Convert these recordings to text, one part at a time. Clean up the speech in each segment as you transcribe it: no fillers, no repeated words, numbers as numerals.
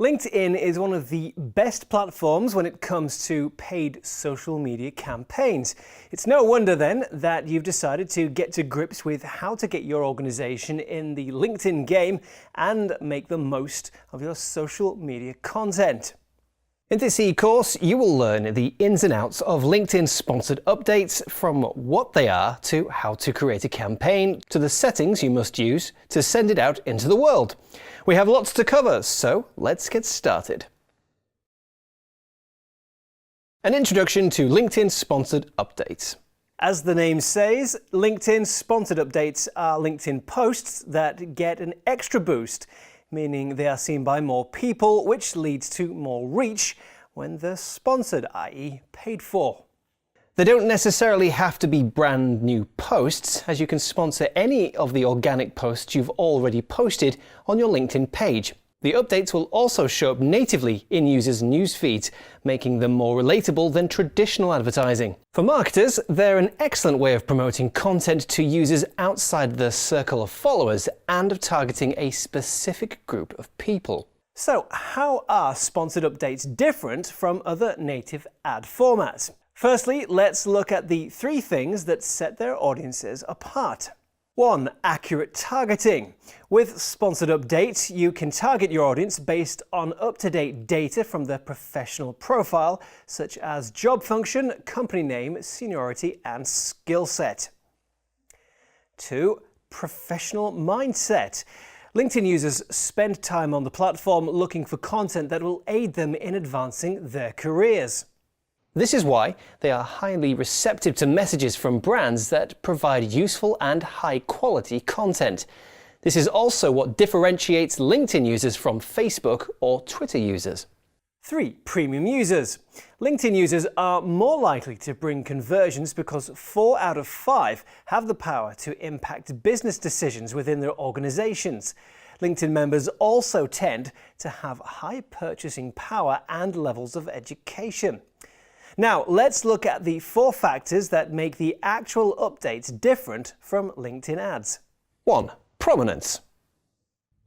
LinkedIn is one of the best platforms when it comes to paid social media campaigns. It's no wonder then that you've decided to get to grips with how to get your organization in the LinkedIn game and make the most of your social media content. In this e-course, you will learn the ins and outs of LinkedIn sponsored updates, from what they are to how to create a campaign to the settings you must use to send it out into the world. We have lots to cover, so let's get started. An introduction to LinkedIn sponsored updates. As the name says, LinkedIn sponsored updates are LinkedIn posts that get an extra boost, meaning they are seen by more people, which leads to more reach when they're sponsored, i.e. paid for. They don't necessarily have to be brand new posts, as you can sponsor any of the organic posts you've already posted on your LinkedIn page. The updates will also show up natively in users' newsfeeds, making them more relatable than traditional advertising. For marketers, they're an excellent way of promoting content to users outside their circle of followers and of targeting a specific group of people. So, how are sponsored updates different from other native ad formats? Firstly, let's look at the 3 things that set their audiences apart. 1. Accurate targeting. With sponsored updates, you can target your audience based on up-to-date data from their professional profile, such as job function, company name, seniority, and skill set. 2. Professional mindset. LinkedIn users spend time on the platform looking for content that will aid them in advancing their careers. This is why they are highly receptive to messages from brands that provide useful and high-quality content. This is also what differentiates LinkedIn users from Facebook or Twitter users. 3. Premium users. LinkedIn users are more likely to bring conversions because 4 out of 5 have the power to impact business decisions within their organizations. LinkedIn members also tend to have high purchasing power and levels of education. Now, let's look at the 4 factors that make the actual updates different from LinkedIn ads. 1. Prominence.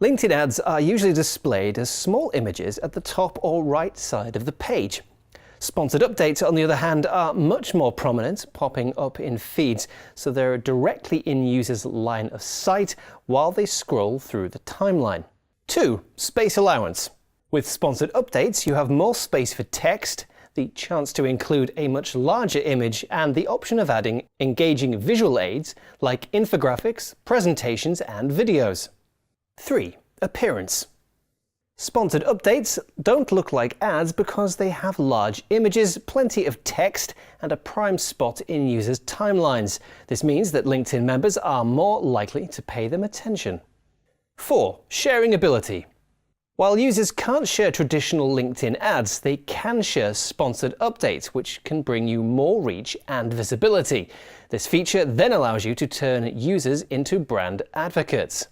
LinkedIn ads are usually displayed as small images at the top or right side of the page. Sponsored updates, on the other hand, are much more prominent, popping up in feeds, so they're directly in users' line of sight while they scroll through the timeline. 2. Space allowance. With sponsored updates, you have more space for text, the chance to include a much larger image, and the option of adding engaging visual aids like infographics, presentations, and videos. 3. Appearance. Sponsored updates don't look like ads because they have large images, plenty of text, and a prime spot in users' timelines. This means that LinkedIn members are more likely to pay them attention. 4. Sharing ability. While users can't share traditional LinkedIn ads, they can share sponsored updates, which can bring you more reach and visibility. This feature then allows you to turn users into brand advocates.